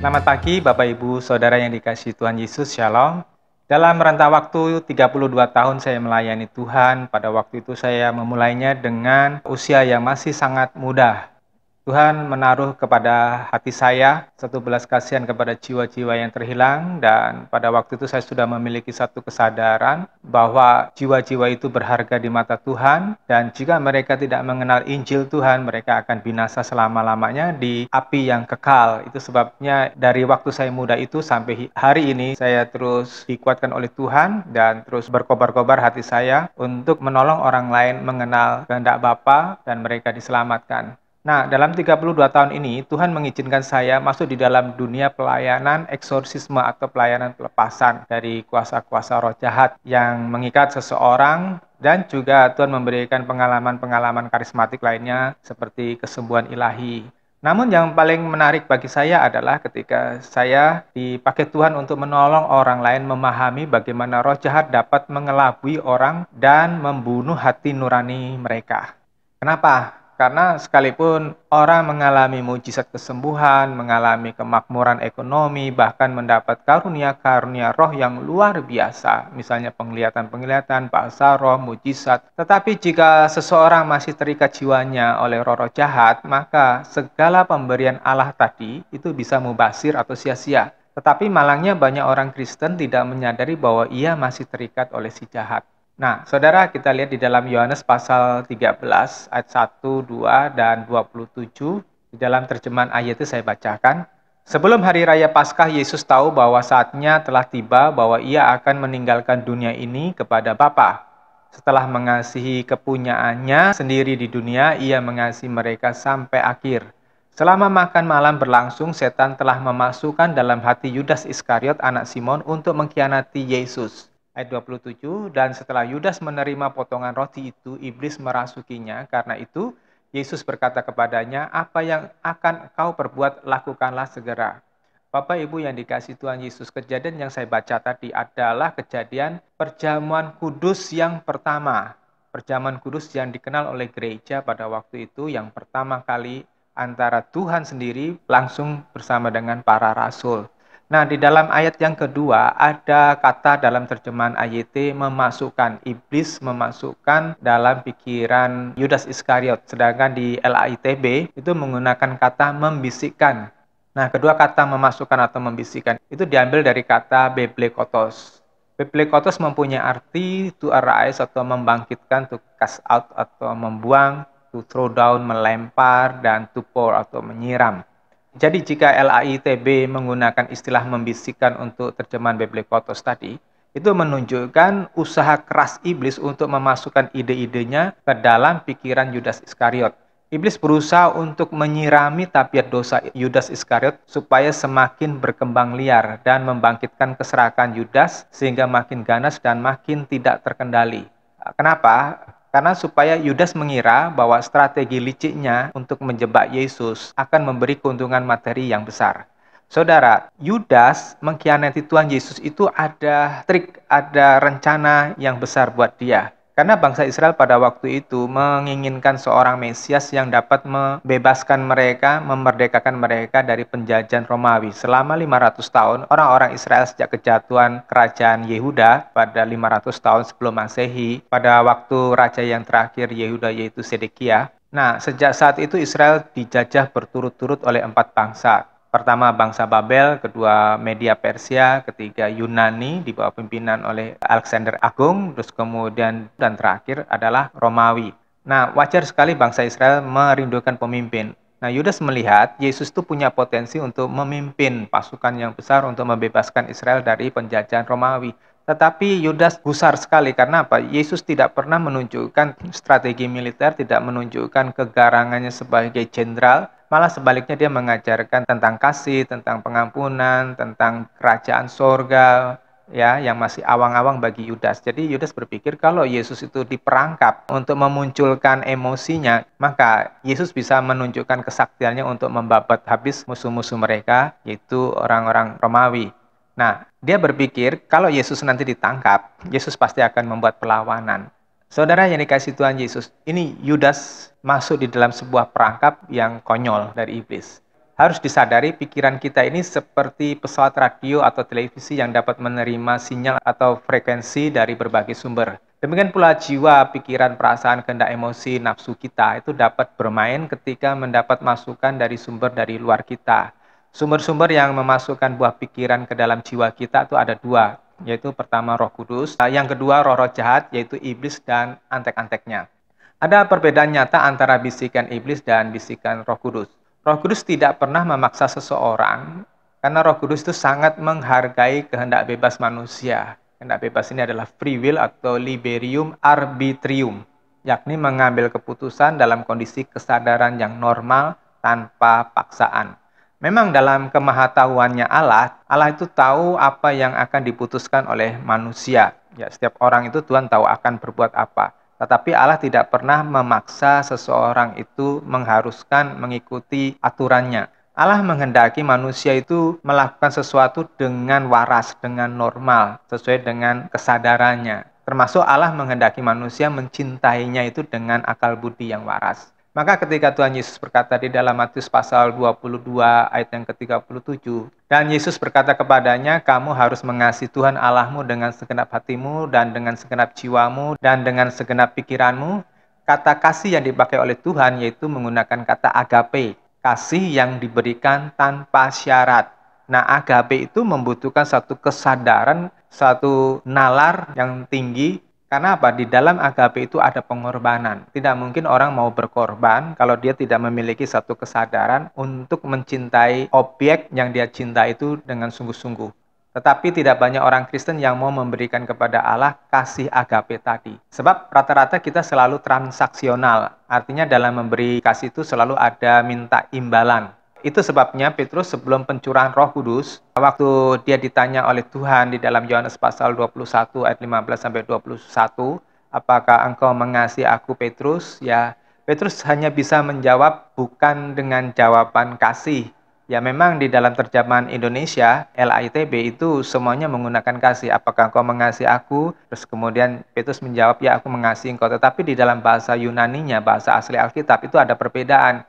Selamat pagi Bapak Ibu Saudara yang dikasihi Tuhan Yesus, Shalom. Dalam rentang waktu 32 tahun saya melayani Tuhan, pada waktu itu saya memulainya dengan usia yang masih sangat muda. Tuhan menaruh kepada hati saya satu belas kasihan kepada jiwa-jiwa yang terhilang, dan pada waktu itu saya sudah memiliki satu kesadaran bahwa jiwa-jiwa itu berharga di mata Tuhan, dan jika mereka tidak mengenal Injil Tuhan, mereka akan binasa selama-lamanya di api yang kekal. Itu sebabnya dari waktu saya muda itu sampai hari ini saya terus dikuatkan oleh Tuhan dan terus berkobar-kobar hati saya untuk menolong orang lain mengenal kehendak Bapa dan mereka diselamatkan. Nah, dalam 32 tahun ini, Tuhan mengizinkan saya masuk di dalam dunia pelayanan eksorsisme atau pelayanan pelepasan dari kuasa-kuasa roh jahat yang mengikat seseorang, dan juga Tuhan memberikan pengalaman-pengalaman karismatik lainnya seperti kesembuhan ilahi. Namun yang paling menarik bagi saya adalah ketika saya dipakai Tuhan untuk menolong orang lain memahami bagaimana roh jahat dapat mengelabui orang dan membunuh hati nurani mereka. Kenapa? Karena sekalipun orang mengalami mujizat kesembuhan, mengalami kemakmuran ekonomi, bahkan mendapat karunia-karunia roh yang luar biasa, misalnya penglihatan-penglihatan, bahasa roh, mujizat. Tetapi jika seseorang masih terikat jiwanya oleh roh-roh jahat, maka segala pemberian Allah tadi itu bisa mubazir atau sia-sia. Tetapi malangnya banyak orang Kristen tidak menyadari bahwa ia masih terikat oleh si jahat. Nah, saudara, kita lihat di dalam Yohanes pasal 13 ayat 1, 2, dan 27. Di dalam terjemahan ayat itu saya bacakan. Sebelum hari raya Paskah, Yesus tahu bahwa saatnya telah tiba bahwa ia akan meninggalkan dunia ini kepada Bapa. Setelah mengasihi kepunyaannya sendiri di dunia, ia mengasihi mereka sampai akhir. Selama makan malam berlangsung, setan telah memasukkan dalam hati Yudas Iskariot anak Simon untuk mengkhianati Yesus. Ayat 27, dan setelah Yudas menerima potongan roti itu, iblis merasukinya. Karena itu, Yesus berkata kepadanya, apa yang akan kau perbuat, lakukanlah segera. Bapak Ibu yang dikasihi Tuhan Yesus, kejadian yang saya baca tadi adalah kejadian perjamuan kudus yang pertama. Perjamuan kudus yang dikenal oleh gereja pada waktu itu yang pertama kali antara Tuhan sendiri langsung bersama dengan para rasul. Nah, di dalam ayat yang kedua ada kata dalam terjemahan AYT memasukkan, iblis memasukkan dalam pikiran Yudas Iskariot. Sedangkan di LAITB itu menggunakan kata membisikkan. Nah, kedua kata memasukkan atau membisikkan itu diambil dari kata beblekotos. Beblekotos mempunyai arti to arise atau membangkitkan, to cast out atau membuang, to throw down, melempar, dan to pour atau menyiram. Jadi jika LAITB menggunakan istilah membisikkan untuk terjemahan beblekotos tadi, itu menunjukkan usaha keras iblis untuk memasukkan ide-idenya ke dalam pikiran Yudas Iskariot. Iblis berusaha untuk menyirami tabiat dosa Yudas Iskariot supaya semakin berkembang liar dan membangkitkan keserakahan Yudas sehingga makin ganas dan makin tidak terkendali. Kenapa? Karena supaya Yudas mengira bahwa strategi liciknya untuk menjebak Yesus akan memberi keuntungan materi yang besar. Saudara, Yudas mengkhianati Tuhan Yesus itu ada trik, ada rencana yang besar buat dia. Karena bangsa Israel pada waktu itu menginginkan seorang Mesias yang dapat membebaskan mereka, memerdekakan mereka dari penjajahan Romawi. Selama 500 tahun, orang-orang Israel sejak kejatuhan kerajaan Yehuda pada 500 tahun sebelum Masehi, pada waktu raja yang terakhir Yehuda yaitu Sedekia. Nah, sejak saat itu Israel dijajah berturut-turut oleh 4 bangsa. Pertama bangsa Babel, kedua Media Persia, ketiga Yunani di bawah pimpinan oleh Alexander Agung, terus kemudian dan terakhir adalah Romawi. Nah, wajar sekali bangsa Israel merindukan pemimpin. Nah, Yudas melihat Yesus itu punya potensi untuk memimpin pasukan yang besar untuk membebaskan Israel dari penjajahan Romawi. Tetapi Yudas gusar sekali karena apa? Yesus tidak pernah menunjukkan strategi militer, tidak menunjukkan kegarangannya sebagai jenderal. Malah sebaliknya dia mengajarkan tentang kasih, tentang pengampunan, tentang kerajaan sorga, ya, yang masih awang-awang bagi Yudas. Jadi Yudas berpikir kalau Yesus itu diperangkap untuk memunculkan emosinya, maka Yesus bisa menunjukkan kesaktiannya untuk membabat habis musuh-musuh mereka, yaitu orang-orang Romawi. Nah, dia berpikir kalau Yesus nanti ditangkap, Yesus pasti akan membuat perlawanan. Saudara yang dikasihi Tuhan Yesus, ini Yudas masuk di dalam sebuah perangkap yang konyol dari iblis. Harus disadari pikiran kita ini seperti pesawat radio atau televisi yang dapat menerima sinyal atau frekuensi dari berbagai sumber. Demikian pula jiwa, pikiran, perasaan, kehendak, emosi, nafsu kita itu dapat bermain ketika mendapat masukan dari sumber dari luar kita. Sumber-sumber yang memasukkan buah pikiran ke dalam jiwa kita itu ada dua, yaitu pertama Roh Kudus, yang kedua roh-roh jahat, yaitu iblis dan antek-anteknya. Ada perbedaan nyata antara bisikan iblis dan bisikan Roh Kudus. Roh Kudus tidak pernah memaksa seseorang, karena Roh Kudus itu sangat menghargai kehendak bebas manusia. Kehendak bebas ini adalah free will atau liberium arbitrium, yakni mengambil keputusan dalam kondisi kesadaran yang normal tanpa paksaan. Memang dalam kemahatauannya Allah itu tahu apa yang akan diputuskan oleh manusia. Ya, setiap orang itu Tuhan tahu akan berbuat apa. Tetapi Allah tidak pernah memaksa seseorang itu mengharuskan mengikuti aturannya. Allah menghendaki manusia itu melakukan sesuatu dengan waras, dengan normal, sesuai dengan kesadarannya. Termasuk Allah menghendaki manusia mencintainya itu dengan akal budi yang waras. Maka ketika Tuhan Yesus berkata di dalam Matius pasal 22 ayat yang ke-37, dan Yesus berkata kepadanya, kamu harus mengasihi Tuhan Allahmu dengan segenap hatimu dan dengan segenap jiwamu dan dengan segenap pikiranmu. Kata kasih yang dipakai oleh Tuhan yaitu menggunakan kata agape, kasih yang diberikan tanpa syarat. Nah, agape itu membutuhkan satu kesadaran, satu nalar yang tinggi. Karena apa? Di dalam agape itu ada pengorbanan. Tidak mungkin orang mau berkorban kalau dia tidak memiliki satu kesadaran untuk mencintai objek yang dia cinta itu dengan sungguh-sungguh. Tetapi tidak banyak orang Kristen yang mau memberikan kepada Allah kasih agape tadi. Sebab rata-rata kita selalu transaksional. Artinya dalam memberi kasih itu selalu ada minta imbalan. Itu sebabnya Petrus sebelum pencurahan Roh Kudus, waktu dia ditanya oleh Tuhan di dalam Yohanes pasal 21 ayat 15 sampai 21, apakah engkau mengasihi aku Petrus? Ya, Petrus hanya bisa menjawab bukan dengan jawaban kasih. Ya, memang di dalam terjemahan Indonesia LAITB itu semuanya menggunakan kasih. Apakah engkau mengasihi aku? Terus kemudian Petrus menjawab, ya aku mengasihi engkau. Tetapi di dalam bahasa Yunaninya, bahasa asli Alkitab itu ada perbedaan.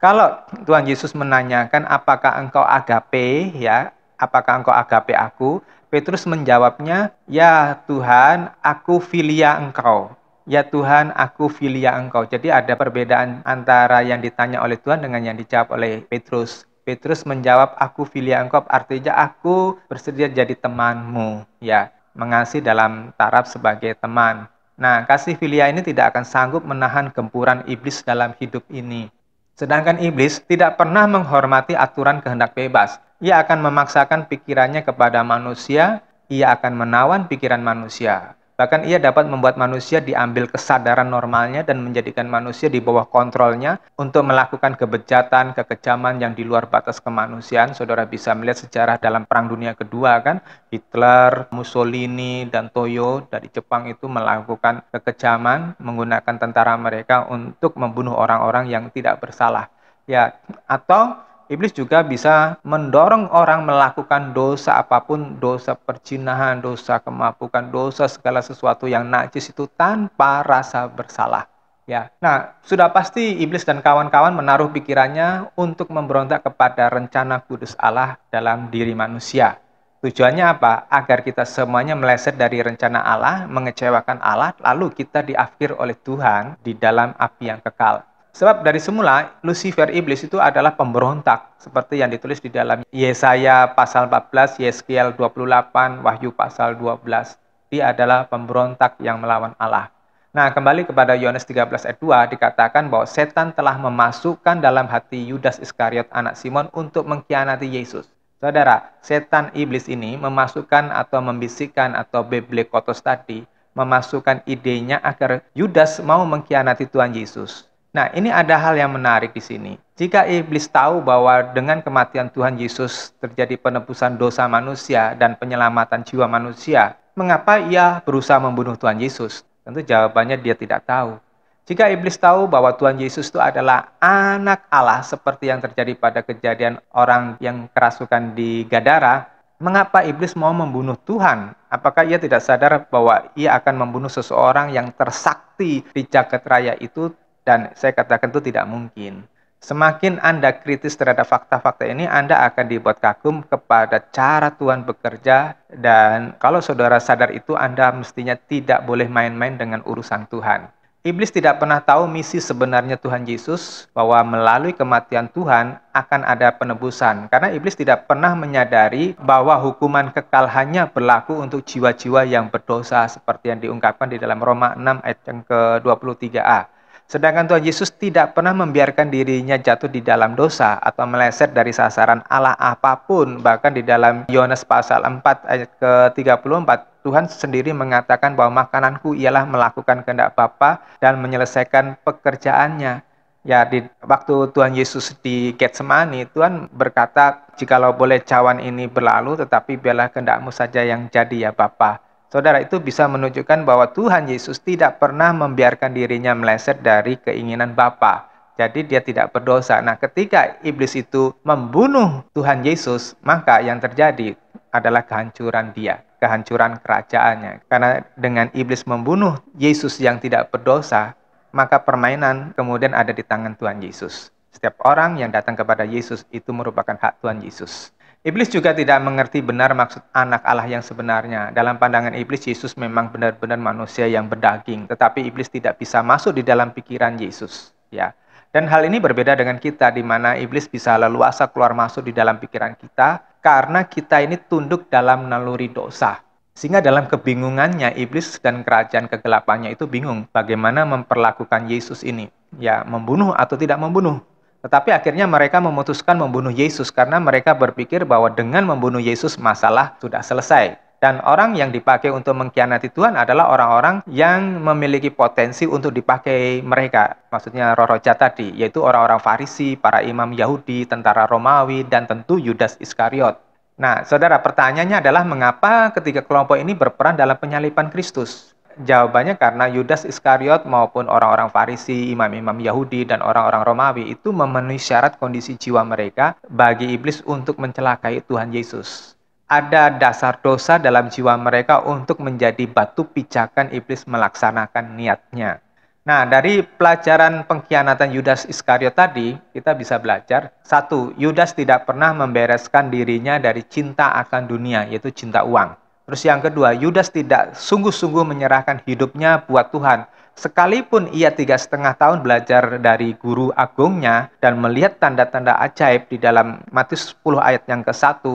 Kalau Tuhan Yesus menanyakan apakah engkau agape, ya, apakah engkau agape aku? Petrus menjawabnya, ya Tuhan, aku filia engkau. Ya Tuhan, aku filia engkau. Jadi ada perbedaan antara yang ditanya oleh Tuhan dengan yang dijawab oleh Petrus. Petrus menjawab, aku filia engkau, artinya aku bersedia jadi temanmu, ya, mengasihi dalam taraf sebagai teman. Nah, kasih filia ini tidak akan sanggup menahan gempuran iblis dalam hidup ini. Sedangkan iblis tidak pernah menghormati aturan kehendak bebas. Ia akan memaksakan pikirannya kepada manusia, ia akan menawan pikiran manusia. Bahkan ia dapat membuat manusia diambil kesadaran normalnya dan menjadikan manusia di bawah kontrolnya untuk melakukan kebejatan, kekejaman yang di luar batas kemanusiaan. Saudara bisa melihat sejarah dalam Perang Dunia Kedua kan, Hitler, Mussolini, dan Toyo dari Jepang itu melakukan kekejaman menggunakan tentara mereka untuk membunuh orang-orang yang tidak bersalah. Ya, atau iblis juga bisa mendorong orang melakukan dosa apapun, dosa perzinahan, dosa kemabukan, dosa segala sesuatu yang najis itu tanpa rasa bersalah. Ya. Nah, sudah pasti iblis dan kawan-kawan menaruh pikirannya untuk memberontak kepada rencana kudus Allah dalam diri manusia. Tujuannya apa? Agar kita semuanya meleset dari rencana Allah, mengecewakan Allah, lalu kita diakhir oleh Tuhan di dalam api yang kekal. Sebab dari semula, Lucifer iblis itu adalah pemberontak, seperti yang ditulis di dalam Yesaya pasal 14, Yeskiel 28, Wahyu pasal 12. Dia adalah pemberontak yang melawan Allah. Nah, kembali kepada Yohanes 13 ayat 2, dikatakan bahwa setan telah memasukkan dalam hati Yudas Iskariot anak Simon untuk mengkhianati Yesus. Saudara, setan iblis ini memasukkan atau membisikkan atau beblekotos tadi, memasukkan idenya agar Yudas mau mengkhianati Tuhan Yesus. Nah, ini ada hal yang menarik di sini. Jika iblis tahu bahwa dengan kematian Tuhan Yesus terjadi penebusan dosa manusia dan penyelamatan jiwa manusia, mengapa ia berusaha membunuh Tuhan Yesus? Tentu jawabannya dia tidak tahu. Jika iblis tahu bahwa Tuhan Yesus itu adalah anak Allah seperti yang terjadi pada kejadian orang yang kerasukan di Gadara, mengapa iblis mau membunuh Tuhan? Apakah ia tidak sadar bahwa ia akan membunuh seseorang yang tersakti di jagat raya itu? Dan saya katakan itu tidak mungkin. Semakin Anda kritis terhadap fakta-fakta ini, Anda akan dibuat kagum kepada cara Tuhan bekerja, dan kalau saudara sadar itu, Anda mestinya tidak boleh main-main dengan urusan Tuhan. Iblis tidak pernah tahu misi sebenarnya Tuhan Yesus, bahwa melalui kematian Tuhan akan ada penebusan. Karena iblis tidak pernah menyadari bahwa hukuman kekal hanya berlaku untuk jiwa-jiwa yang berdosa, seperti yang diungkapkan di dalam Roma 6 ayat yang ke-23a. Sedangkan Tuhan Yesus tidak pernah membiarkan dirinya jatuh di dalam dosa atau meleset dari sasaran Allah apapun. Bahkan di dalam Yohanes pasal 4 ayat ke-34, Tuhan sendiri mengatakan bahwa makananku ialah melakukan kehendak Bapa dan menyelesaikan pekerjaannya. Ya, di waktu Tuhan Yesus di Getsemani, Tuhan berkata, "Jikalau boleh cawan ini berlalu, tetapi biarlah kehendakmu saja yang jadi ya Bapa." Saudara, itu bisa menunjukkan bahwa Tuhan Yesus tidak pernah membiarkan dirinya meleset dari keinginan Bapa. Jadi dia tidak berdosa. Nah, ketika iblis itu membunuh Tuhan Yesus, maka yang terjadi adalah kehancuran dia, kehancuran kerajaannya. Karena dengan iblis membunuh Yesus yang tidak berdosa, maka permainan kemudian ada di tangan Tuhan Yesus. Setiap orang yang datang kepada Yesus itu merupakan hak Tuhan Yesus. Iblis juga tidak mengerti benar maksud anak Allah yang sebenarnya. Dalam pandangan iblis, Yesus memang benar-benar manusia yang berdaging, tetapi iblis tidak bisa masuk di dalam pikiran Yesus. Ya. Dan hal ini berbeda dengan kita, di mana iblis bisa leluasa keluar masuk di dalam pikiran kita, karena kita ini tunduk dalam naluri dosa. Sehingga dalam kebingungannya, iblis dan kerajaan kegelapannya itu bingung bagaimana memperlakukan Yesus ini. Ya, membunuh atau tidak membunuh. Tetapi akhirnya mereka memutuskan membunuh Yesus karena mereka berpikir bahwa dengan membunuh Yesus masalah sudah selesai. Dan orang yang dipakai untuk mengkhianati Tuhan adalah orang-orang yang memiliki potensi untuk dipakai mereka. Maksudnya roh-roh jahat tadi, yaitu orang-orang Farisi, para imam Yahudi, tentara Romawi, dan tentu Yudas Iskariot. Nah, saudara, pertanyaannya adalah mengapa ketiga kelompok ini berperan dalam penyaliban Kristus? Jawabannya karena Yudas Iskariot maupun orang-orang Farisi, imam-imam Yahudi, dan orang-orang Romawi itu memenuhi syarat kondisi jiwa mereka bagi iblis untuk mencelakai Tuhan Yesus. Ada dasar dosa dalam jiwa mereka untuk menjadi batu pijakan iblis melaksanakan niatnya. Nah, dari pelajaran pengkhianatan Yudas Iskariot tadi, kita bisa belajar, satu, Yudas tidak pernah membereskan dirinya dari cinta akan dunia, yaitu cinta uang. Terus yang kedua, Yudas tidak sungguh-sungguh menyerahkan hidupnya buat Tuhan. Sekalipun ia 3,5 tahun belajar dari guru agungnya dan melihat tanda-tanda ajaib di dalam Matius 10 ayat yang ke-1,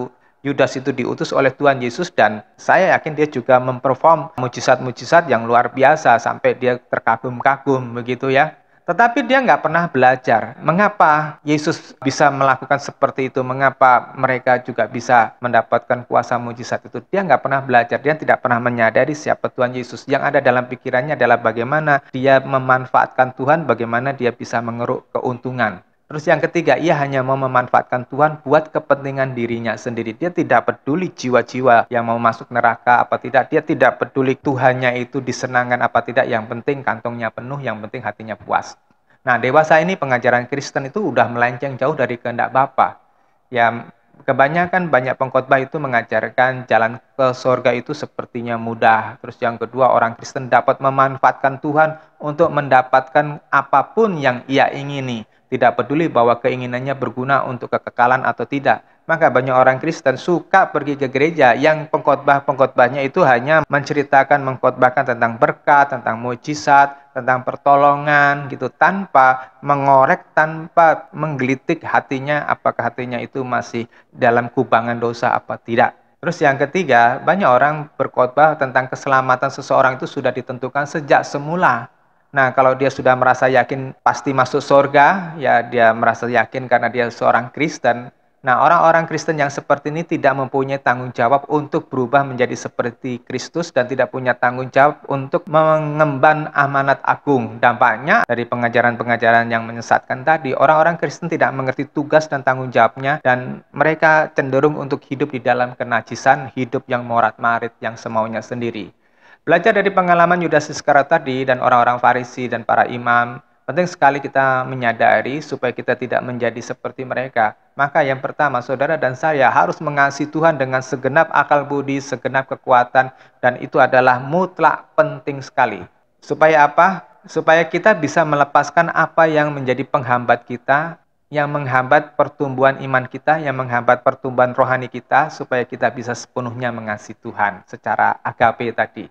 Yudas itu diutus oleh Tuhan Yesus dan saya yakin dia juga memperform mujizat-mujizat yang luar biasa sampai dia terkagum-kagum begitu ya. Tetapi dia nggak pernah belajar mengapa Yesus bisa melakukan seperti itu, mengapa mereka juga bisa mendapatkan kuasa mujizat itu. Dia nggak pernah belajar, dia tidak pernah menyadari siapa Tuhan Yesus. Yang ada dalam pikirannya adalah bagaimana dia memanfaatkan Tuhan, bagaimana dia bisa mengeruk keuntungan. Terus yang ketiga, ia hanya mau memanfaatkan Tuhan buat kepentingan dirinya sendiri. Dia tidak peduli jiwa-jiwa yang mau masuk neraka apa tidak. Dia tidak peduli Tuhannya itu disenangkan apa tidak. Yang penting kantongnya penuh, yang penting hatinya puas. Nah, dewasa ini pengajaran Kristen itu udah melenceng jauh dari kehendak Bapa. Ya, kebanyakan banyak pengkhotbah itu mengajarkan jalan ke surga itu sepertinya mudah. Terus yang kedua, orang Kristen dapat memanfaatkan Tuhan untuk mendapatkan apapun yang ia ingini. Tidak peduli bahwa keinginannya berguna untuk kekekalan atau tidak. Maka banyak orang Kristen suka pergi ke gereja yang pengkhotbahnya itu hanya mengkhotbahkan tentang berkat, tentang mujizat, tentang pertolongan gitu, tanpa mengorek, tanpa menggelitik hatinya, apakah hatinya itu masih dalam kubangan dosa apa tidak. Terus yang ketiga, banyak orang berkhotbah tentang keselamatan seseorang itu sudah ditentukan sejak semula. Nah, kalau dia sudah merasa yakin pasti masuk surga, ya dia merasa yakin karena dia seorang Kristen. Nah, orang-orang Kristen yang seperti ini tidak mempunyai tanggung jawab untuk berubah menjadi seperti Kristus dan tidak punya tanggung jawab untuk mengemban amanat agung. Dampaknya dari pengajaran-pengajaran yang menyesatkan tadi, orang-orang Kristen tidak mengerti tugas dan tanggung jawabnya dan mereka cenderung untuk hidup di dalam kenajisan, hidup yang morat-marit, yang semaunya sendiri. Belajar dari pengalaman Yudas Iskariot tadi dan orang-orang Farisi dan para imam, penting sekali kita menyadari supaya kita tidak menjadi seperti mereka. Maka yang pertama, saudara dan saya harus mengasihi Tuhan dengan segenap akal budi, segenap kekuatan, dan itu adalah mutlak penting sekali. Supaya apa? Supaya kita bisa melepaskan apa yang menjadi penghambat kita yang menghambat pertumbuhan iman kita, yang menghambat pertumbuhan rohani kita, supaya kita bisa sepenuhnya mengasihi Tuhan secara agape tadi.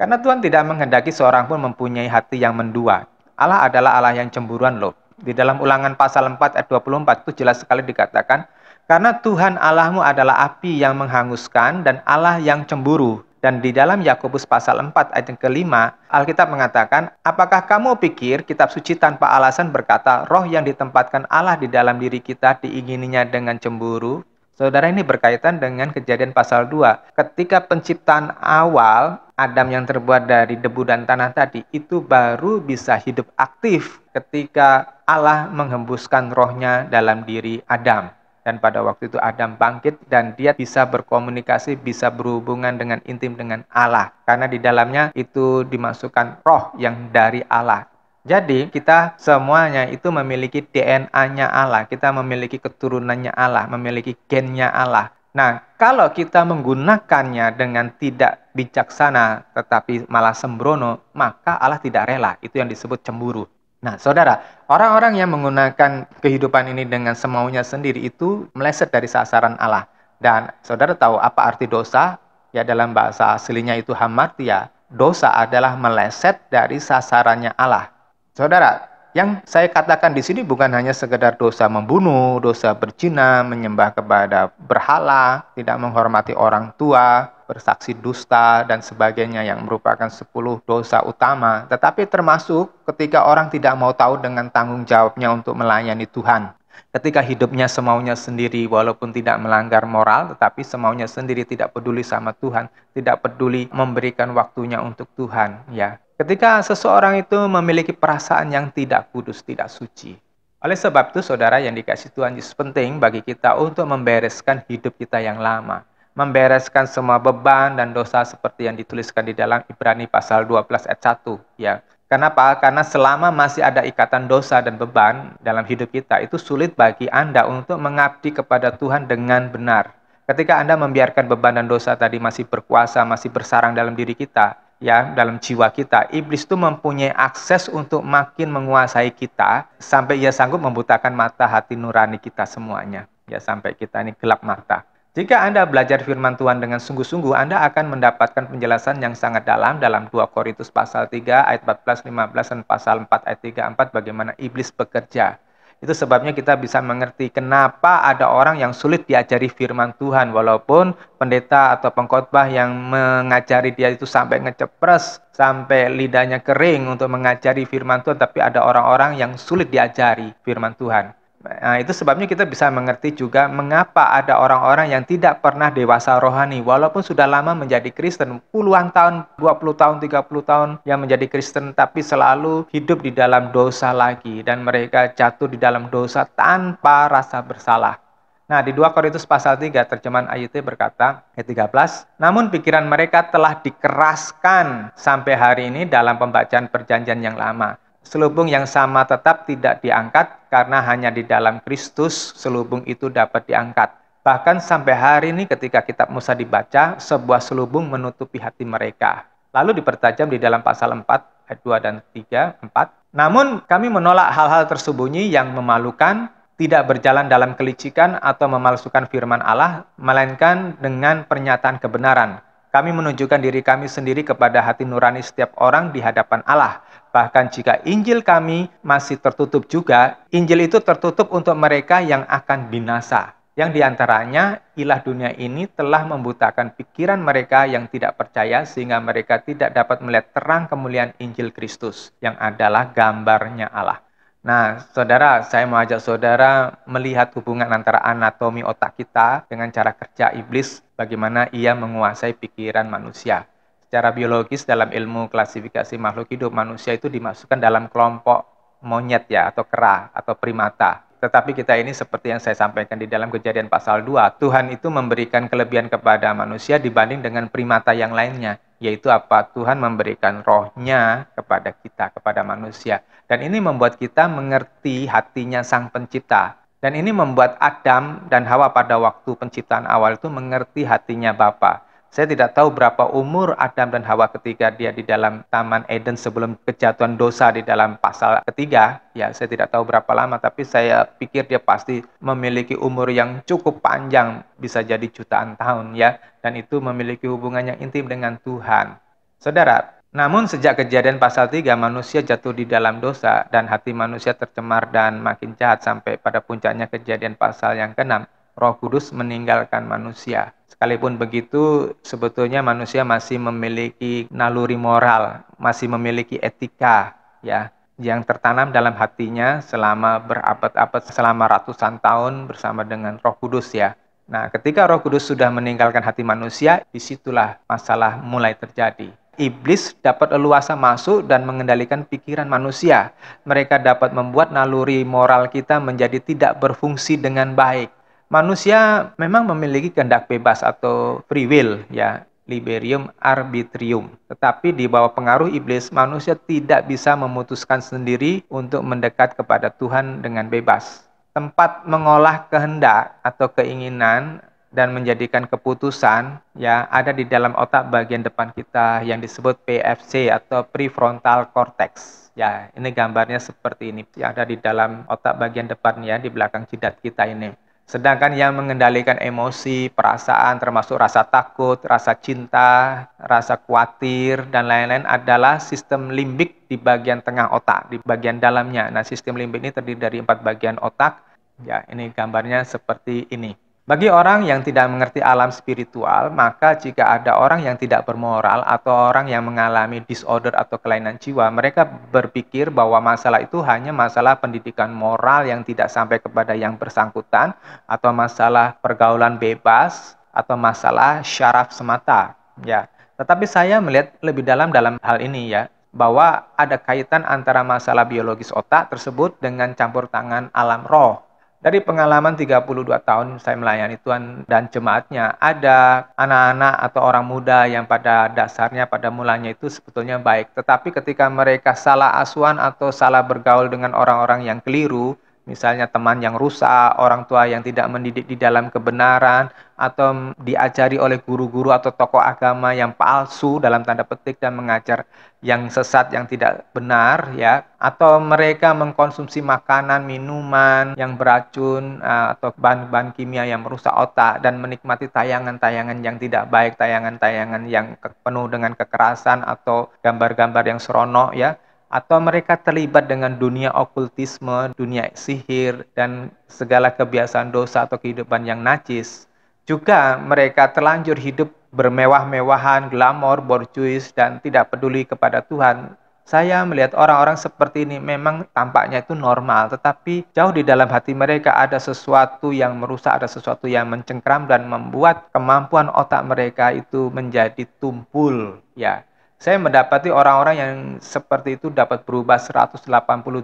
Karena Tuhan tidak menghendaki seorang pun mempunyai hati yang mendua. Allah adalah Allah yang cemburuan loh. Di dalam Ulangan pasal 4 ayat 24 itu jelas sekali dikatakan, karena Tuhan Allahmu adalah api yang menghanguskan dan Allah yang cemburu. Dan di dalam Yakobus pasal 4 ayat yang kelima, Alkitab mengatakan, apakah kamu pikir kitab suci tanpa alasan berkata, roh yang ditempatkan Allah di dalam diri kita diingininya dengan cemburu? Saudara, ini berkaitan dengan Kejadian pasal 2. Ketika penciptaan awal, Adam yang terbuat dari debu dan tanah tadi, itu baru bisa hidup aktif ketika Allah menghembuskan rohnya dalam diri Adam. Dan pada waktu itu Adam bangkit dan dia bisa berkomunikasi, bisa berhubungan dengan intim dengan Allah. Karena di dalamnya itu dimasukkan roh yang dari Allah. Jadi kita semuanya itu memiliki DNA-nya Allah. Kita memiliki keturunannya Allah, memiliki gennya Allah. Nah, kalau kita menggunakannya dengan tidak bijaksana tetapi malah sembrono, maka Allah tidak rela. Itu yang disebut cemburu. Nah, saudara, orang-orang yang menggunakan kehidupan ini dengan semaunya sendiri itu meleset dari sasaran Allah. Dan saudara tahu apa arti dosa? Ya, dalam bahasa aslinya itu hamartia. Dosa adalah meleset dari sasarannya Allah. Saudara, yang saya katakan di sini bukan hanya sekedar dosa membunuh, dosa berzina, menyembah kepada berhala, tidak menghormati orang tua, bersaksi dusta, dan sebagainya yang merupakan 10 dosa utama. Tetapi termasuk ketika orang tidak mau tahu dengan tanggung jawabnya untuk melayani Tuhan. Ketika hidupnya semaunya sendiri walaupun tidak melanggar moral, tetapi semaunya sendiri tidak peduli sama Tuhan, tidak peduli memberikan waktunya untuk Tuhan. Ya, ketika seseorang itu memiliki perasaan yang tidak kudus, tidak suci. Oleh sebab itu, saudara yang dikasih Tuhan Yesus, penting bagi kita untuk membereskan hidup kita yang lama. Membereskan semua beban dan dosa seperti yang dituliskan di dalam Ibrani pasal 12 ayat 1. Ya. Kenapa? Karena selama masih ada ikatan dosa dan beban dalam hidup kita, itu sulit bagi Anda untuk mengabdi kepada Tuhan dengan benar. Ketika Anda membiarkan beban dan dosa tadi masih berkuasa, masih bersarang dalam diri kita, ya, dalam jiwa kita, iblis itu mempunyai akses untuk makin menguasai kita sampai ia sanggup membutakan mata hati nurani kita semuanya. Ya, sampai kita ini gelap mata. Jika Anda belajar firman Tuhan dengan sungguh-sungguh, Anda akan mendapatkan penjelasan yang sangat dalam 2 Korintus pasal 3 ayat 14, 15 dan pasal 4 ayat 3, 4 bagaimana iblis bekerja. Itu sebabnya kita bisa mengerti kenapa ada orang yang sulit diajari firman Tuhan walaupun pendeta atau pengkhotbah yang mengajari dia itu sampai ngecepres, sampai lidahnya kering untuk mengajari firman Tuhan, tapi ada orang-orang yang sulit diajari firman Tuhan. Nah, itu sebabnya kita bisa mengerti juga mengapa ada orang-orang yang tidak pernah dewasa rohani walaupun sudah lama menjadi Kristen, puluhan tahun, 20 tahun, 30 tahun yang menjadi Kristen, tapi selalu hidup di dalam dosa lagi dan mereka jatuh di dalam dosa tanpa rasa bersalah. Nah, di 2 Korintus pasal 3 terjemahan AYT berkata ayat 13, namun pikiran mereka telah dikeraskan sampai hari ini dalam pembacaan perjanjian yang lama. Selubung yang sama tetap tidak diangkat karena hanya di dalam Kristus selubung itu dapat diangkat. Bahkan sampai hari ini ketika kitab Musa dibaca, sebuah selubung menutupi hati mereka. Lalu dipertajam di dalam pasal 4 ayat 2 dan 3, 4. Namun kami menolak hal-hal tersembunyi yang memalukan, tidak berjalan dalam kelicikan atau memalsukan firman Allah, melainkan dengan pernyataan kebenaran. Kami menunjukkan diri kami sendiri kepada hati nurani setiap orang di hadapan Allah. Bahkan jika Injil kami masih tertutup juga, Injil itu tertutup untuk mereka yang akan binasa. Yang diantaranya, ilah dunia ini telah membutakan pikiran mereka yang tidak percaya sehingga mereka tidak dapat melihat terang kemuliaan Injil Kristus yang adalah gambarnya Allah. Nah, saudara, saya mau ajak saudara melihat hubungan antara anatomi otak kita dengan cara kerja iblis, bagaimana ia menguasai pikiran manusia. Secara biologis dalam ilmu klasifikasi makhluk hidup, manusia itu dimasukkan dalam kelompok monyet ya, atau kera, atau primata. Tetapi kita ini seperti yang saya sampaikan di dalam Kejadian pasal 2, Tuhan itu memberikan kelebihan kepada manusia dibanding dengan primata yang lainnya. Yaitu apa? Tuhan memberikan rohnya kepada kita, kepada manusia. Dan ini membuat kita mengerti hatinya Sang Pencipta. Dan ini membuat Adam dan Hawa pada waktu penciptaan awal itu mengerti hatinya Bapa. Saya tidak tahu berapa umur Adam dan Hawa ketika dia di dalam Taman Eden sebelum kejatuhan dosa di dalam pasal ketiga. Ya, saya tidak tahu berapa lama, tapi saya pikir dia pasti memiliki umur yang cukup panjang, bisa jadi jutaan tahun ya. Dan itu memiliki hubungan yang intim dengan Tuhan. Saudara, namun sejak kejadian pasal 3, manusia jatuh di dalam dosa dan hati manusia tercemar dan makin jahat sampai pada puncaknya kejadian pasal yang ke-6. Roh Kudus meninggalkan manusia. Sekalipun begitu, sebetulnya manusia masih memiliki naluri moral, masih memiliki etika, ya, yang tertanam dalam hatinya selama berabad-abad, selama ratusan tahun bersama dengan Roh Kudus, ya. Nah, ketika Roh Kudus sudah meninggalkan hati manusia, disitulah masalah mulai terjadi. Iblis dapat leluasa masuk dan mengendalikan pikiran manusia. Mereka dapat membuat naluri moral kita menjadi tidak berfungsi dengan baik. Manusia memang memiliki kehendak bebas atau free will, ya, liberum arbitrium. Tetapi di bawah pengaruh iblis, manusia tidak bisa memutuskan sendiri untuk mendekat kepada Tuhan dengan bebas. Tempat mengolah kehendak atau keinginan dan menjadikan keputusan ya ada di dalam otak bagian depan kita yang disebut PFC atau prefrontal cortex. Ya, ini gambarnya seperti ini. Yang ada di dalam otak bagian depan ya, di belakang jidat kita ini. Sedangkan yang mengendalikan emosi, perasaan, termasuk rasa takut, rasa cinta, rasa khawatir, dan lain-lain adalah sistem limbik di bagian tengah otak, di bagian dalamnya. Nah, sistem limbik ini terdiri dari 4 bagian otak. Ya, ini gambarnya seperti ini. Bagi orang yang tidak mengerti alam spiritual, maka jika ada orang yang tidak bermoral atau orang yang mengalami disorder atau kelainan jiwa, mereka berpikir bahwa masalah itu hanya masalah pendidikan moral yang tidak sampai kepada yang bersangkutan, atau masalah pergaulan bebas, atau masalah syaraf semata. Ya, tetapi saya melihat lebih dalam hal ini ya, bahwa ada kaitan antara masalah biologis otak tersebut dengan campur tangan alam roh. Dari pengalaman 32 tahun saya melayani Tuhan dan jemaatnya, ada anak-anak atau orang muda yang pada dasarnya, pada mulanya itu sebetulnya baik. Tetapi ketika mereka salah asuhan atau salah bergaul dengan orang-orang yang keliru, misalnya teman yang rusak, orang tua yang tidak mendidik di dalam kebenaran, atau diajari oleh guru-guru atau tokoh agama yang palsu dalam tanda petik dan mengajar yang sesat, yang tidak benar ya, atau mereka mengkonsumsi makanan, minuman yang beracun atau bahan-bahan kimia yang merusak otak dan menikmati tayangan-tayangan yang tidak baik, tayangan-tayangan yang penuh dengan kekerasan atau gambar-gambar yang seronok ya, atau mereka terlibat dengan dunia okultisme, dunia sihir dan segala kebiasaan dosa atau kehidupan yang najis. Juga mereka terlanjur hidup bermewah-mewahan, glamor, borjuis, dan tidak peduli kepada Tuhan. Saya melihat orang-orang seperti ini memang tampaknya itu normal, tetapi jauh di dalam hati mereka ada sesuatu yang merusak, ada sesuatu yang mencengkram dan membuat kemampuan otak mereka itu menjadi tumpul. Ya, saya mendapati orang-orang yang seperti itu dapat berubah 180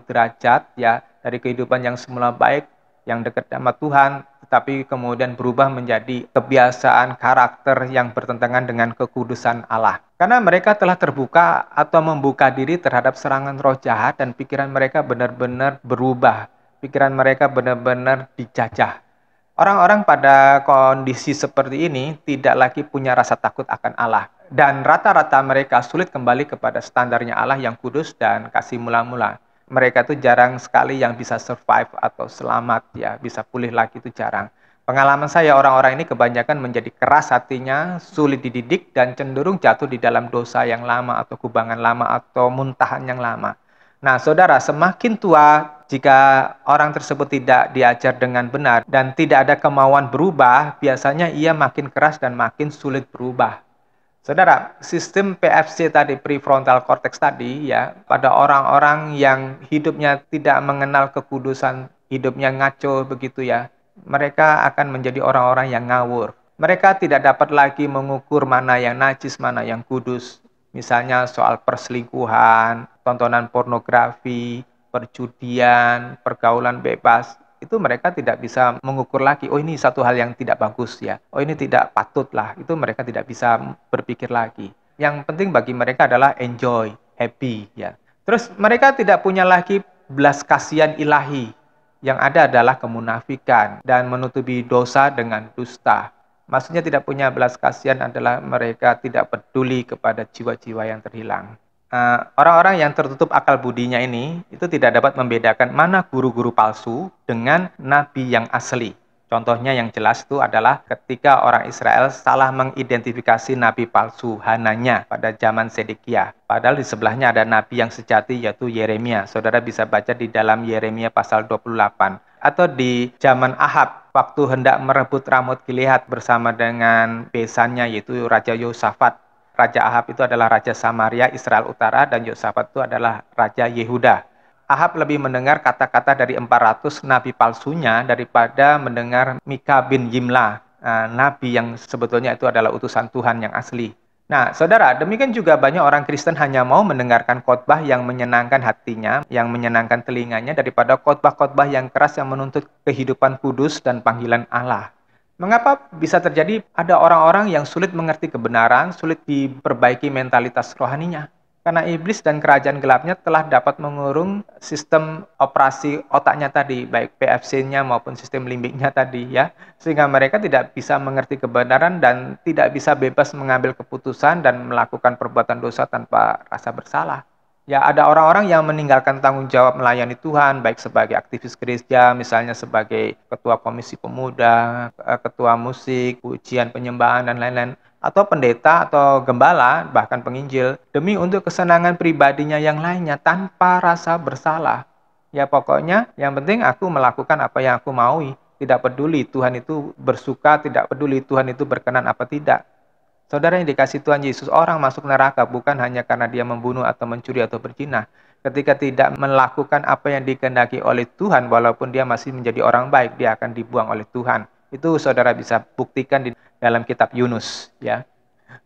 derajat ya, dari kehidupan yang semula baik, yang dekat sama Tuhan, tetapi kemudian berubah menjadi kebiasaan karakter yang bertentangan dengan kekudusan Allah. Karena mereka telah terbuka atau membuka diri terhadap serangan roh jahat dan pikiran mereka benar-benar berubah. Pikiran mereka benar-benar dijajah. Orang-orang pada kondisi seperti ini tidak lagi punya rasa takut akan Allah. Dan rata-rata mereka sulit kembali kepada standarnya Allah yang kudus dan kasih mula-mula. Mereka itu jarang sekali yang bisa survive atau selamat ya, bisa pulih lagi itu jarang. Pengalaman saya, orang-orang ini kebanyakan menjadi keras hatinya, sulit dididik dan cenderung jatuh di dalam dosa yang lama atau kubangan lama atau muntahan yang lama. Nah, saudara, semakin tua jika orang tersebut tidak diajar dengan benar dan tidak ada kemauan berubah, biasanya ia makin keras dan makin sulit berubah. Saudara, sistem PFC tadi, prefrontal cortex tadi ya, pada orang-orang yang hidupnya tidak mengenal kekudusan, hidupnya ngaco begitu ya, mereka akan menjadi orang-orang yang ngawur. Mereka tidak dapat lagi mengukur mana yang najis, mana yang kudus. Misalnya soal perselingkuhan, tontonan pornografi, perjudian, pergaulan bebas. Itu mereka tidak bisa mengukur lagi, oh ini satu hal yang tidak bagus ya, oh ini tidak patut lah, itu mereka tidak bisa berpikir lagi. Yang penting bagi mereka adalah enjoy, happy ya. Terus mereka tidak punya lagi belas kasihan ilahi, yang ada adalah kemunafikan dan menutupi dosa dengan dusta. Maksudnya tidak punya belas kasihan adalah mereka tidak peduli kepada jiwa-jiwa yang terhilang. Orang-orang yang tertutup akal budinya ini itu tidak dapat membedakan mana guru-guru palsu dengan nabi yang asli. Contohnya yang jelas itu adalah ketika orang Israel salah mengidentifikasi nabi palsu Hananya pada zaman Sedekia. Padahal di sebelahnya ada nabi yang sejati yaitu Yeremia. Saudara bisa baca di dalam Yeremia pasal 28. Atau di zaman Ahab, waktu hendak merebut Ramot Gilead bersama dengan besannya yaitu Raja Yosafat. Raja Ahab itu adalah Raja Samaria, Israel Utara, dan Yosafat itu adalah Raja Yehuda. Ahab lebih mendengar kata-kata dari 400 nabi palsunya daripada mendengar Mika bin Yimla, nabi yang sebetulnya itu adalah utusan Tuhan yang asli. Nah, saudara, demikian juga banyak orang Kristen hanya mau mendengarkan khotbah yang menyenangkan hatinya, yang menyenangkan telinganya daripada khotbah-khotbah yang keras yang menuntut kehidupan kudus dan panggilan Allah. Mengapa bisa terjadi ada orang-orang yang sulit mengerti kebenaran, sulit diperbaiki mentalitas rohaninya? Karena iblis dan kerajaan gelapnya telah dapat mengurung sistem operasi otaknya tadi, baik PFC-nya maupun sistem limbiknya tadi ya, sehingga mereka tidak bisa mengerti kebenaran dan tidak bisa bebas mengambil keputusan dan melakukan perbuatan dosa tanpa rasa bersalah. Ya, ada orang-orang yang meninggalkan tanggung jawab melayani Tuhan, baik sebagai aktivis gereja, misalnya sebagai ketua komisi pemuda, ketua musik, ujian penyembahan, dan lain-lain, atau pendeta atau gembala, bahkan penginjil, demi untuk kesenangan pribadinya yang lainnya tanpa rasa bersalah. Ya pokoknya yang penting aku melakukan apa yang aku maui, tidak peduli Tuhan itu bersuka, tidak peduli Tuhan itu berkenan apa tidak. Saudara yang dikasih Tuhan Yesus, orang masuk neraka bukan hanya karena dia membunuh atau mencuri atau berzina. Ketika tidak melakukan apa yang dikehendaki oleh Tuhan, walaupun dia masih menjadi orang baik, dia akan dibuang oleh Tuhan. Itu saudara bisa buktikan di dalam kitab Yunus. Ya.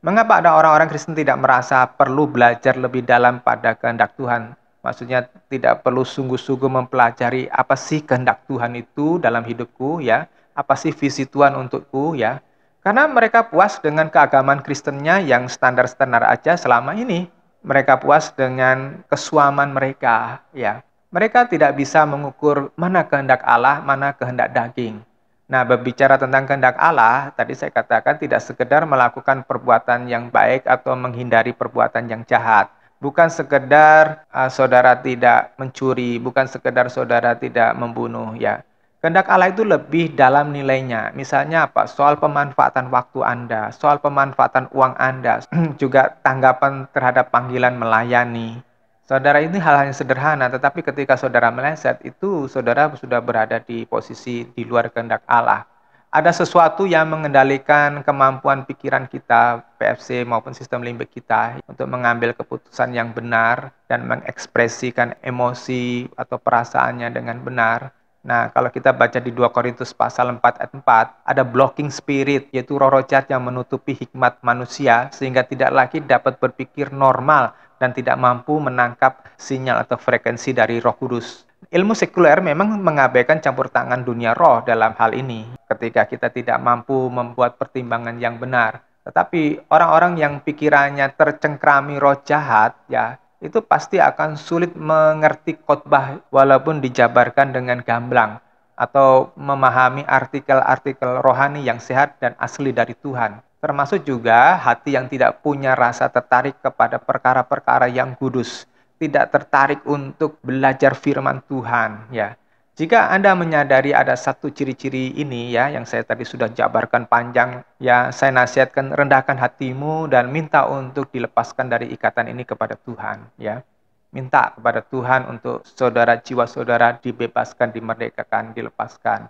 Mengapa ada orang-orang Kristen tidak merasa perlu belajar lebih dalam pada kehendak Tuhan? Maksudnya tidak perlu sungguh-sungguh mempelajari apa sih kehendak Tuhan itu dalam hidupku, ya? Apa sih visi Tuhan untukku, ya? Karena mereka puas dengan keagamaan Kristennya yang standar-standar aja selama ini. Mereka puas dengan kesuaman mereka, ya. Mereka tidak bisa mengukur mana kehendak Allah, mana kehendak daging. Nah, berbicara tentang kehendak Allah, tadi saya katakan tidak sekedar melakukan perbuatan yang baik atau menghindari perbuatan yang jahat. Bukan sekedar saudara tidak mencuri, bukan sekedar saudara tidak membunuh, ya. Kehendak Allah itu lebih dalam nilainya. Misalnya apa? Soal pemanfaatan waktu Anda, soal pemanfaatan uang Anda, juga tanggapan terhadap panggilan melayani. Saudara, ini hal-hal yang sederhana, tetapi ketika saudara meleset, itu saudara sudah berada di posisi di luar kehendak Allah. Ada sesuatu yang mengendalikan kemampuan pikiran kita, PFC maupun sistem limbik kita, untuk mengambil keputusan yang benar dan mengekspresikan emosi atau perasaannya dengan benar. Nah, kalau kita baca di 2 Korintus pasal 4 ayat 4, ada blocking spirit, yaitu roh-roh jahat yang menutupi hikmat manusia, sehingga tidak lagi dapat berpikir normal dan tidak mampu menangkap sinyal atau frekuensi dari Roh Kudus. Ilmu sekuler memang mengabaikan campur tangan dunia roh dalam hal ini, ketika kita tidak mampu membuat pertimbangan yang benar. Tetapi orang-orang yang pikirannya tercengkrami roh jahat, ya, itu pasti akan sulit mengerti khotbah walaupun dijabarkan dengan gamblang atau memahami artikel-artikel rohani yang sehat dan asli dari Tuhan. Termasuk juga hati yang tidak punya rasa tertarik kepada perkara-perkara yang kudus, tidak tertarik untuk belajar firman Tuhan, ya. Jika Anda menyadari ada satu ciri-ciri ini ya yang saya tadi sudah jabarkan panjang, ya saya nasihatkan rendahkan hatimu dan minta untuk dilepaskan dari ikatan ini kepada Tuhan, ya. Minta kepada Tuhan untuk saudara, jiwa saudara dibebaskan, dimerdekakan, dilepaskan.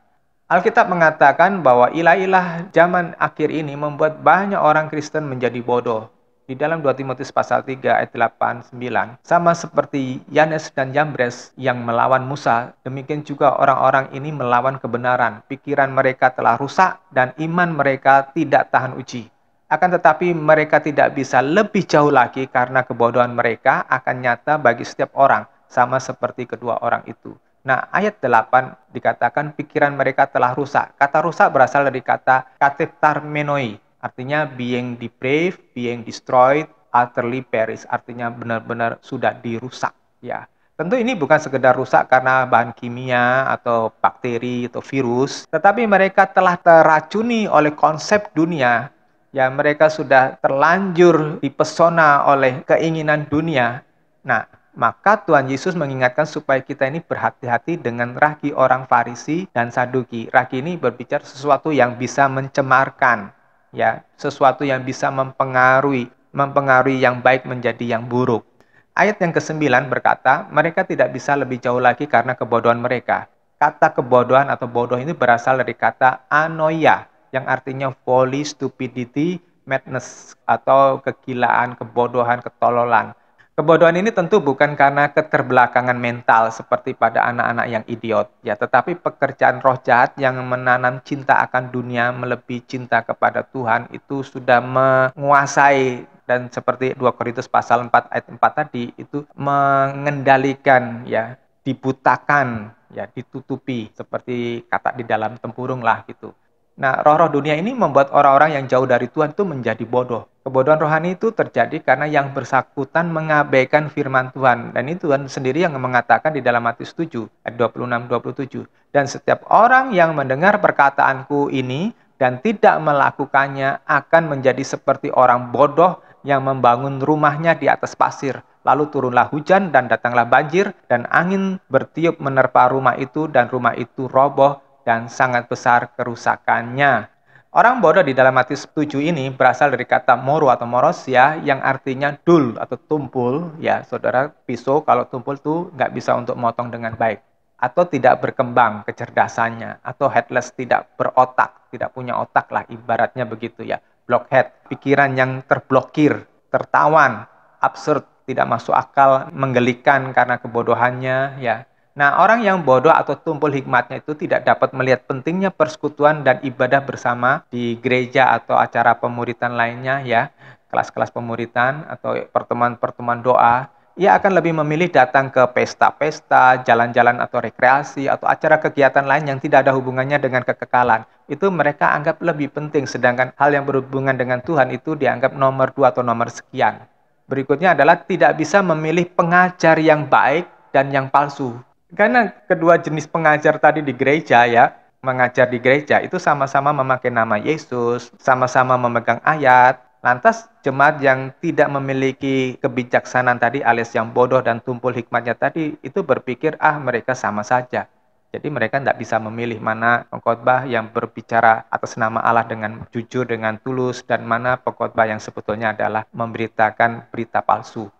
Alkitab mengatakan bahwa ilah-ilah zaman akhir ini membuat banyak orang Kristen menjadi bodoh. Di dalam 2 Timotius pasal 3 ayat 8, 9, sama seperti Yanes dan Yambres yang melawan Musa, demikian juga orang-orang ini melawan kebenaran. Pikiran mereka telah rusak dan iman mereka tidak tahan uji. Akan tetapi mereka tidak bisa lebih jauh lagi karena kebodohan mereka akan nyata bagi setiap orang, sama seperti kedua orang itu. Nah, ayat 8 dikatakan pikiran mereka telah rusak. Kata rusak berasal dari kata katetarmenoi, artinya being depraved, being destroyed, utterly perish, artinya benar-benar sudah dirusak, ya. Tentu ini bukan sekedar rusak karena bahan kimia atau bakteri atau virus, tetapi mereka telah teracuni oleh konsep dunia. Ya, mereka sudah terlanjur dipesona oleh keinginan dunia. Nah, maka Tuhan Yesus mengingatkan supaya kita ini berhati-hati dengan ragi orang Farisi dan Saduki. Ragi ini berbicara sesuatu yang bisa mencemarkan, ya, sesuatu yang bisa mempengaruhi yang baik menjadi yang buruk. Ayat yang ke-9 berkata, mereka tidak bisa lebih jauh lagi karena kebodohan mereka. Kata kebodohan atau bodoh ini berasal dari kata anoia, yang artinya folly, stupidity, madness, atau kegilaan, kebodohan, ketololan. Kebodohan ini tentu bukan karena keterbelakangan mental seperti pada anak-anak yang idiot, ya, tetapi pekerjaan roh jahat yang menanam cinta akan dunia melebihi cinta kepada Tuhan itu sudah menguasai, dan seperti 2 Korintus pasal 4 ayat 4 tadi itu mengendalikan, ya, dibutakan, ya, ditutupi seperti kata di dalam tempurung lah gitu. Nah, roh-roh dunia ini membuat orang-orang yang jauh dari Tuhan itu menjadi bodoh. Kebodohan rohani itu terjadi karena yang bersangkutan mengabaikan firman Tuhan. Dan itu Tuhan sendiri yang mengatakan di dalam Matius 7 ayat 26-27. Dan setiap orang yang mendengar perkataanku ini dan tidak melakukannya akan menjadi seperti orang bodoh yang membangun rumahnya di atas pasir. Lalu turunlah hujan dan datanglah banjir dan angin bertiup menerpa rumah itu dan rumah itu roboh dan sangat besar kerusakannya. Orang bodoh di dalam Matius 7 ini berasal dari kata moro atau morosia yang artinya dul atau tumpul. Ya, saudara, pisau kalau tumpul tuh nggak bisa untuk motong dengan baik. Atau tidak berkembang kecerdasannya. Atau headless, tidak berotak, tidak punya otak lah ibaratnya begitu ya. Blockhead, pikiran yang terblokir, tertawan, absurd, tidak masuk akal, menggelikan karena kebodohannya, ya. Nah, orang yang bodoh atau tumpul hikmatnya itu tidak dapat melihat pentingnya persekutuan dan ibadah bersama di gereja atau acara pemuritan lainnya, ya, kelas-kelas pemuritan atau pertemuan-pertemuan doa. Ia akan lebih memilih datang ke pesta-pesta, jalan-jalan atau rekreasi, atau acara kegiatan lain yang tidak ada hubungannya dengan kekekalan. Itu mereka anggap lebih penting, sedangkan hal yang berhubungan dengan Tuhan itu dianggap nomor 2 atau nomor sekian. Berikutnya adalah tidak bisa memilih pengajar yang baik dan yang palsu. Karena kedua jenis pengajar tadi di gereja, ya, mengajar di gereja itu sama-sama memakai nama Yesus, sama-sama memegang ayat. Lantas jemaat yang tidak memiliki kebijaksanaan tadi alias yang bodoh dan tumpul hikmatnya tadi itu berpikir mereka sama saja. Jadi mereka tidak bisa memilih mana pengkhotbah yang berbicara atas nama Allah dengan jujur, dengan tulus, dan mana pengkhotbah yang sebetulnya adalah memberitakan berita palsu.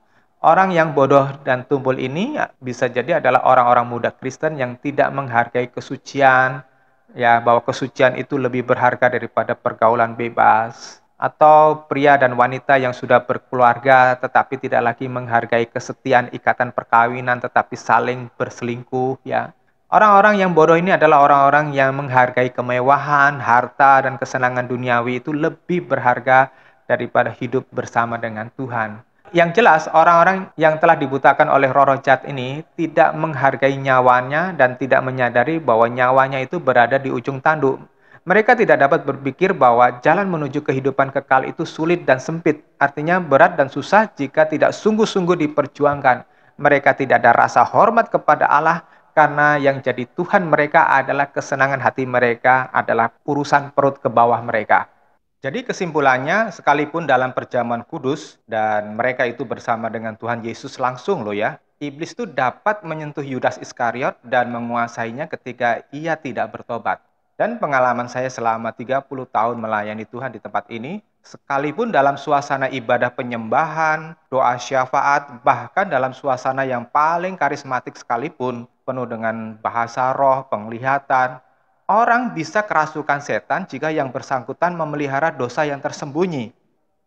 Orang yang bodoh dan tumpul ini bisa jadi adalah orang-orang muda Kristen yang tidak menghargai kesucian, ya, bahwa kesucian itu lebih berharga daripada pergaulan bebas, atau pria dan wanita yang sudah berkeluarga tetapi tidak lagi menghargai kesetiaan ikatan perkawinan tetapi saling berselingkuh, ya. Orang-orang yang bodoh ini adalah orang-orang yang menghargai kemewahan, harta, dan kesenangan duniawi itu lebih berharga daripada hidup bersama dengan Tuhan. Yang jelas, orang-orang yang telah dibutakan oleh roh-roh jahat ini tidak menghargai nyawanya dan tidak menyadari bahwa nyawanya itu berada di ujung tanduk. Mereka tidak dapat berpikir bahwa jalan menuju kehidupan kekal itu sulit dan sempit, artinya berat dan susah jika tidak sungguh-sungguh diperjuangkan. Mereka tidak ada rasa hormat kepada Allah karena yang jadi Tuhan mereka adalah kesenangan hati mereka, adalah urusan perut ke bawah mereka. Jadi kesimpulannya, sekalipun dalam perjamuan kudus dan mereka itu bersama dengan Tuhan Yesus langsung loh ya, iblis itu dapat menyentuh Yudas Iskariot dan menguasainya ketika ia tidak bertobat. Dan pengalaman saya selama 30 tahun melayani Tuhan di tempat ini, sekalipun dalam suasana ibadah penyembahan, doa syafaat, bahkan dalam suasana yang paling karismatik sekalipun, penuh dengan bahasa roh, penglihatan, orang bisa kerasukan setan jika yang bersangkutan memelihara dosa yang tersembunyi.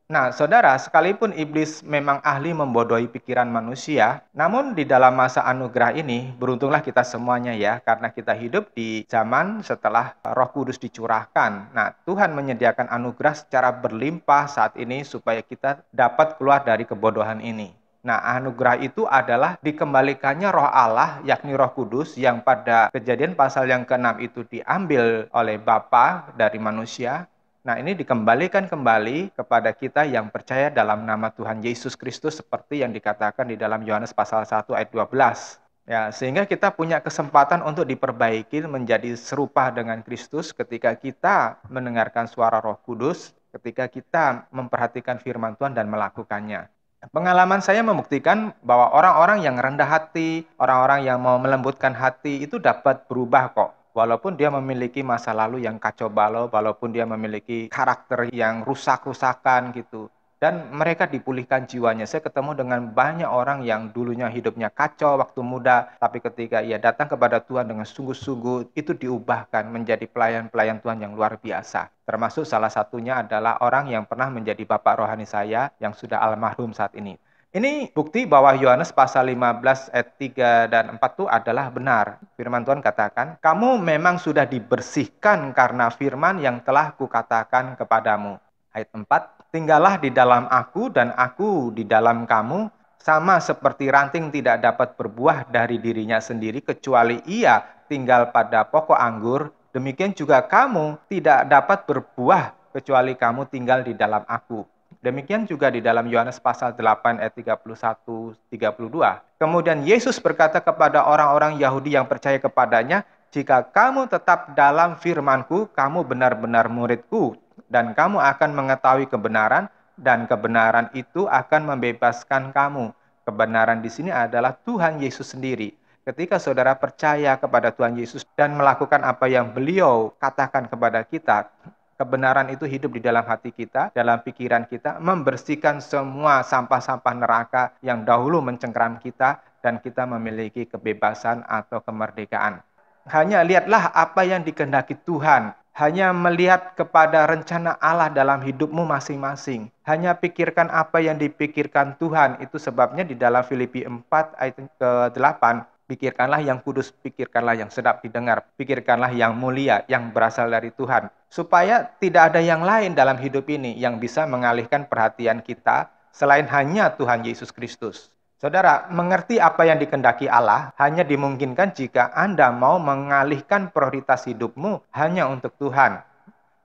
Nah, saudara, sekalipun iblis memang ahli membodohi pikiran manusia, namun di dalam masa anugerah ini, beruntunglah kita semuanya ya, karena kita hidup di zaman setelah Roh Kudus dicurahkan. Nah, Tuhan menyediakan anugerah secara berlimpah saat ini supaya kita dapat keluar dari kebodohan ini. Nah, anugerah itu adalah dikembalikannya roh Allah, yakni Roh Kudus, yang pada Kejadian pasal yang ke-6 itu diambil oleh Bapa dari manusia. Nah, ini dikembalikan kembali kepada kita yang percaya dalam nama Tuhan Yesus Kristus seperti yang dikatakan di dalam Yohanes pasal 1 ayat 12. Ya, sehingga kita punya kesempatan untuk diperbaiki menjadi serupa dengan Kristus ketika kita mendengarkan suara Roh Kudus, ketika kita memperhatikan firman Tuhan dan melakukannya. Pengalaman saya membuktikan bahwa orang-orang yang rendah hati, orang-orang yang mau melembutkan hati itu dapat berubah kok. Walaupun dia memiliki masa lalu yang kacau balau, walaupun dia memiliki karakter yang rusak-rusakan gitu. Dan mereka dipulihkan jiwanya. Saya ketemu dengan banyak orang yang dulunya hidupnya kacau waktu muda, tapi ketika ia datang kepada Tuhan dengan sungguh-sungguh, itu diubahkan menjadi pelayan-pelayan Tuhan yang luar biasa. Termasuk salah satunya adalah orang yang pernah menjadi bapak rohani saya yang sudah almarhum saat ini. Ini bukti bahwa Yohanes pasal 15 ayat 3 dan 4 itu adalah benar. Firman Tuhan katakan, "Kamu memang sudah dibersihkan karena firman yang telah kukatakan kepadamu." Ayat 4, "Tinggallah di dalam aku dan aku di dalam kamu, sama seperti ranting tidak dapat berbuah dari dirinya sendiri kecuali ia tinggal pada pokok anggur, demikian juga kamu tidak dapat berbuah kecuali kamu tinggal di dalam aku." Demikian juga di dalam Yohanes pasal 8 ayat 31-32. Kemudian Yesus berkata kepada orang-orang Yahudi yang percaya kepadanya, "Jika kamu tetap dalam firman-Ku, kamu benar-benar murid-Ku, dan kamu akan mengetahui kebenaran, dan kebenaran itu akan membebaskan kamu." Kebenaran di sini adalah Tuhan Yesus sendiri. Ketika saudara percaya kepada Tuhan Yesus dan melakukan apa yang beliau katakan kepada kita, kebenaran itu hidup di dalam hati kita, dalam pikiran kita, membersihkan semua sampah-sampah neraka yang dahulu mencengkeram kita, dan kita memiliki kebebasan atau kemerdekaan. Hanya lihatlah apa yang dikehendaki Tuhan. Hanya melihat kepada rencana Allah dalam hidupmu masing-masing. Hanya pikirkan apa yang dipikirkan Tuhan. Itu sebabnya di dalam Filipi 4 ayat ke-8, "Pikirkanlah yang kudus, pikirkanlah yang sedap didengar, pikirkanlah yang mulia, yang berasal dari Tuhan." Supaya tidak ada yang lain dalam hidup ini yang bisa mengalihkan perhatian kita selain hanya Tuhan Yesus Kristus. Saudara, mengerti apa yang dikehendaki Allah hanya dimungkinkan jika Anda mau mengalihkan prioritas hidupmu hanya untuk Tuhan.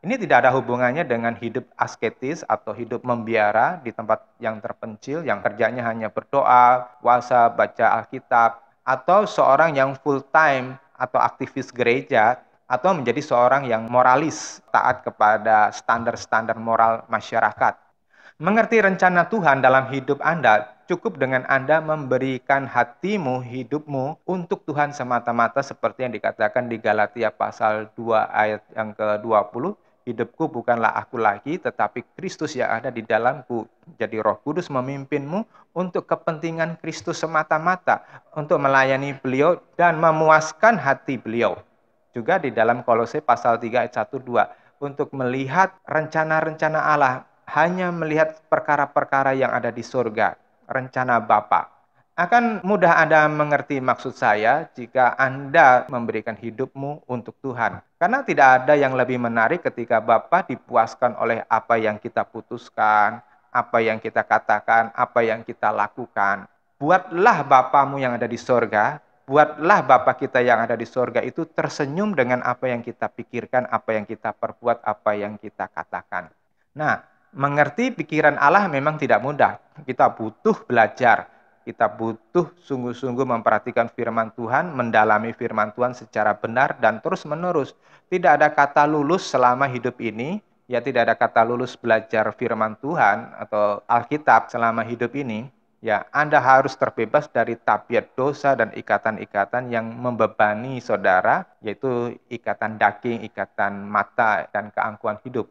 Ini tidak ada hubungannya dengan hidup asketis atau hidup membiara di tempat yang terpencil, yang kerjanya hanya berdoa, puasa, baca Alkitab, atau seorang yang full time atau aktivis gereja, atau menjadi seorang yang moralis, taat kepada standar-standar moral masyarakat. Mengerti rencana Tuhan dalam hidup Anda, cukup dengan Anda memberikan hatimu, hidupmu untuk Tuhan semata-mata seperti yang dikatakan di Galatia pasal 2 ayat yang ke-20, "Hidupku bukanlah aku lagi, tetapi Kristus yang ada di dalamku." Jadi Roh Kudus memimpinmu untuk kepentingan Kristus semata-mata, untuk melayani beliau dan memuaskan hati beliau. Juga di dalam Kolose pasal 3 ayat 1-2, untuk melihat rencana-rencana Allah, hanya melihat perkara-perkara yang ada di surga, rencana Bapa. Akan mudah Anda mengerti maksud saya jika Anda memberikan hidupmu untuk Tuhan. Karena tidak ada yang lebih menarik ketika Bapa dipuaskan oleh apa yang kita putuskan, apa yang kita katakan, apa yang kita lakukan. Buatlah Bapamu yang ada di surga, buatlah Bapa kita yang ada di surga itu tersenyum dengan apa yang kita pikirkan, apa yang kita perbuat, apa yang kita katakan. Nah, mengerti pikiran Allah memang tidak mudah. Kita butuh belajar. Kita butuh sungguh-sungguh memperhatikan firman Tuhan, mendalami firman Tuhan secara benar dan terus-menerus. Tidak ada kata lulus selama hidup ini, ya tidak ada kata lulus belajar firman Tuhan atau Alkitab selama hidup ini. Ya, Anda harus terbebas dari tabiat dosa dan ikatan-ikatan yang membebani saudara, yaitu ikatan daging, ikatan mata, dan keangkuhan hidup.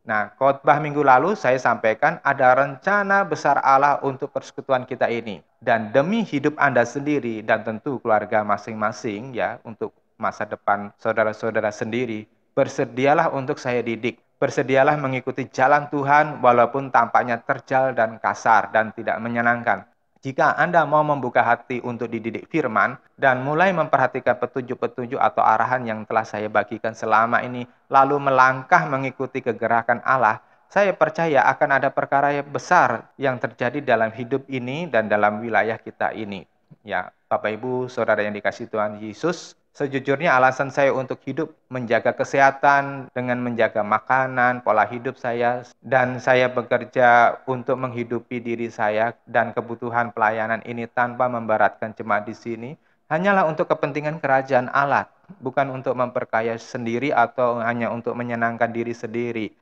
Nah, khotbah minggu lalu saya sampaikan ada rencana besar Allah untuk persekutuan kita ini. Dan demi hidup Anda sendiri dan tentu keluarga masing-masing ya, untuk masa depan saudara-saudara sendiri, bersedialah untuk saya didik. Bersedialah mengikuti jalan Tuhan walaupun tampaknya terjal dan kasar dan tidak menyenangkan. Jika Anda mau membuka hati untuk dididik firman dan mulai memperhatikan petunjuk-petunjuk atau arahan yang telah saya bagikan selama ini, lalu melangkah mengikuti kegerakan Allah, saya percaya akan ada perkara yang besar yang terjadi dalam hidup ini dan dalam wilayah kita ini. Ya, Bapak Ibu, Saudara yang dikasihi Tuhan Yesus, sejujurnya alasan saya untuk hidup menjaga kesehatan dengan menjaga makanan, pola hidup saya, dan saya bekerja untuk menghidupi diri saya dan kebutuhan pelayanan ini tanpa memberatkan jemaat di sini, hanyalah untuk kepentingan kerajaan Allah, bukan untuk memperkaya sendiri atau hanya untuk menyenangkan diri sendiri.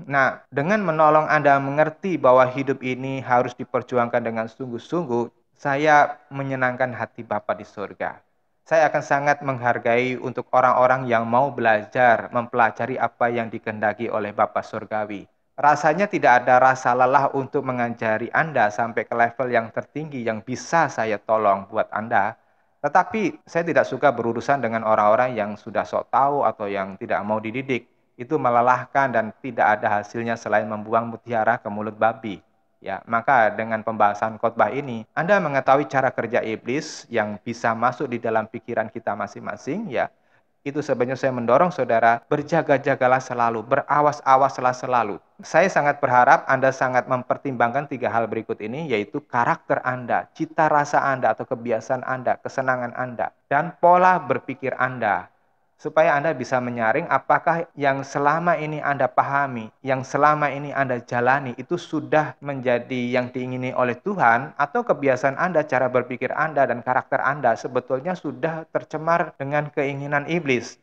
Nah, dengan menolong Anda mengerti bahwa hidup ini harus diperjuangkan dengan sungguh-sungguh, saya menyenangkan hati Bapa di surga. Saya akan sangat menghargai untuk orang-orang yang mau belajar, mempelajari apa yang dikehendaki oleh Bapa Surgawi. Rasanya tidak ada rasa lelah untuk mengajari Anda sampai ke level yang tertinggi yang bisa saya tolong buat Anda. Tetapi saya tidak suka berurusan dengan orang-orang yang sudah sok tahu atau yang tidak mau dididik. Itu melelahkan dan tidak ada hasilnya selain membuang mutiara ke mulut babi. Ya, maka dengan pembahasan khotbah ini, Anda mengetahui cara kerja iblis yang bisa masuk di dalam pikiran kita masing-masing, ya. Itu sebenarnya saya mendorong saudara berjaga-jagalah selalu, berawas-awaslah selalu. Saya sangat berharap Anda sangat mempertimbangkan 3 hal berikut ini, yaitu karakter Anda, cita rasa Anda atau kebiasaan Anda, kesenangan Anda, dan pola berpikir Anda. Supaya Anda bisa menyaring apakah yang selama ini Anda pahami, yang selama ini Anda jalani itu sudah menjadi yang diingini oleh Tuhan, atau kebiasaan Anda, cara berpikir Anda, dan karakter Anda sebetulnya sudah tercemar dengan keinginan iblis.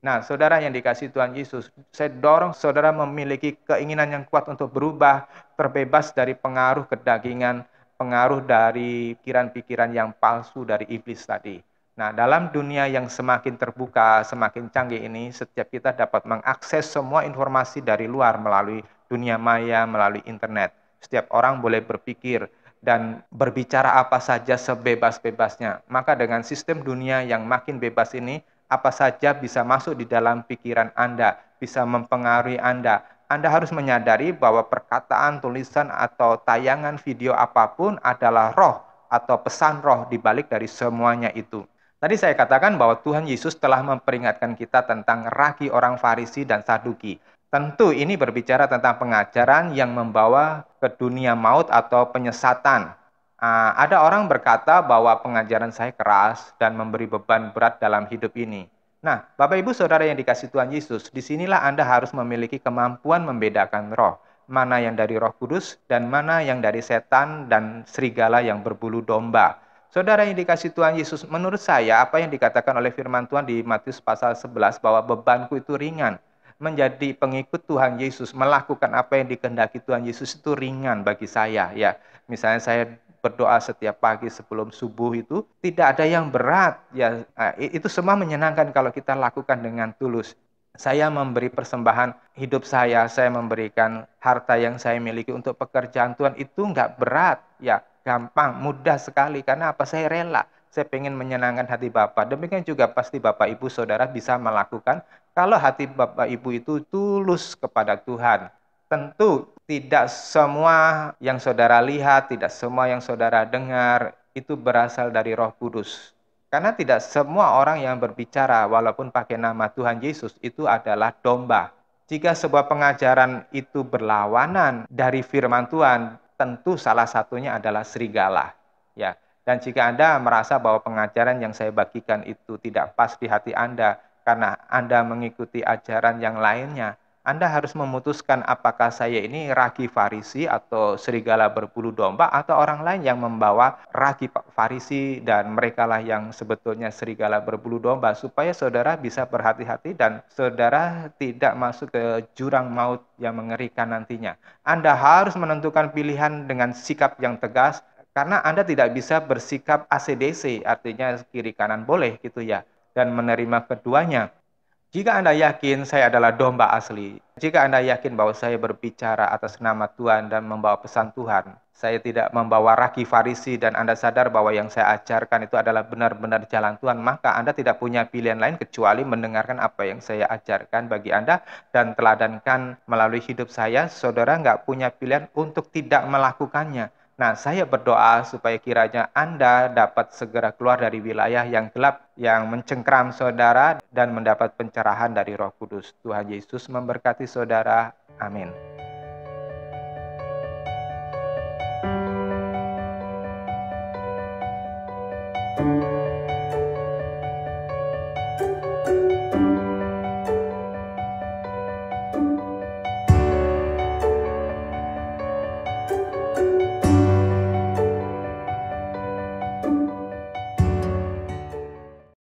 Nah, saudara yang dikasihi Tuhan Yesus, saya dorong saudara memiliki keinginan yang kuat untuk berubah, terbebas dari pengaruh kedagingan, pengaruh dari pikiran-pikiran yang palsu dari iblis tadi. Nah, dalam dunia yang semakin terbuka, semakin canggih ini, setiap kita dapat mengakses semua informasi dari luar melalui dunia maya, melalui internet. Setiap orang boleh berpikir dan berbicara apa saja sebebas-bebasnya. Maka dengan sistem dunia yang makin bebas ini, apa saja bisa masuk di dalam pikiran Anda, bisa mempengaruhi Anda. Anda harus menyadari bahwa perkataan, tulisan, atau tayangan video apapun adalah roh atau pesan roh di balik dari semuanya itu. Tadi saya katakan bahwa Tuhan Yesus telah memperingatkan kita tentang ragi orang Farisi dan Saduki. Tentu ini berbicara tentang pengajaran yang membawa ke dunia maut atau penyesatan. Ada orang berkata bahwa pengajaran saya keras dan memberi beban berat dalam hidup ini. Nah, Bapak Ibu Saudara yang dikasihi Tuhan Yesus, disinilah Anda harus memiliki kemampuan membedakan roh. Mana yang dari Roh Kudus dan mana yang dari setan dan serigala yang berbulu domba. Saudara yang dikasihi Tuhan Yesus, menurut saya apa yang dikatakan oleh firman Tuhan di Matius pasal 11 bahwa bebanku itu ringan. Menjadi pengikut Tuhan Yesus, melakukan apa yang dikehendaki Tuhan Yesus itu ringan bagi saya, ya. Misalnya saya berdoa setiap pagi sebelum subuh itu tidak ada yang berat, ya. Itu semua menyenangkan kalau kita lakukan dengan tulus. Saya memberi persembahan hidup saya memberikan harta yang saya miliki untuk pekerjaan Tuhan itu nggak berat, ya. Gampang, mudah sekali. Karena apa? Saya rela. Saya ingin menyenangkan hati Bapak. Demikian juga pasti Bapak Ibu Saudara bisa melakukan kalau hati Bapak Ibu itu tulus kepada Tuhan. Tentu tidak semua yang saudara lihat, tidak semua yang saudara dengar itu berasal dari Roh Kudus. Karena tidak semua orang yang berbicara walaupun pakai nama Tuhan Yesus itu adalah domba. Jika sebuah pengajaran itu berlawanan dari firman Tuhan, tentu salah satunya adalah serigala. Ya. Dan jika Anda merasa bahwa pengajaran yang saya bagikan itu tidak pas di hati Anda karena Anda mengikuti ajaran yang lainnya, Anda harus memutuskan apakah saya ini ragi Farisi atau serigala berbulu domba atau orang lain yang membawa ragi Farisi dan merekalah yang sebetulnya serigala berbulu domba, supaya saudara bisa berhati-hati dan saudara tidak masuk ke jurang maut yang mengerikan nantinya. Anda harus menentukan pilihan dengan sikap yang tegas karena Anda tidak bisa bersikap ACDC, artinya kiri kanan boleh gitu ya, dan menerima keduanya. Jika Anda yakin saya adalah domba asli, jika Anda yakin bahwa saya berbicara atas nama Tuhan dan membawa pesan Tuhan, saya tidak membawa ragi Farisi dan Anda sadar bahwa yang saya ajarkan itu adalah benar-benar jalan Tuhan, maka Anda tidak punya pilihan lain kecuali mendengarkan apa yang saya ajarkan bagi Anda dan teladankan melalui hidup saya. Saudara nggak punya pilihan untuk tidak melakukannya. Nah, saya berdoa supaya kiranya Anda dapat segera keluar dari wilayah yang gelap, yang mencengkram saudara, dan mendapat pencerahan dari Roh Kudus. Tuhan Yesus memberkati saudara. Amin.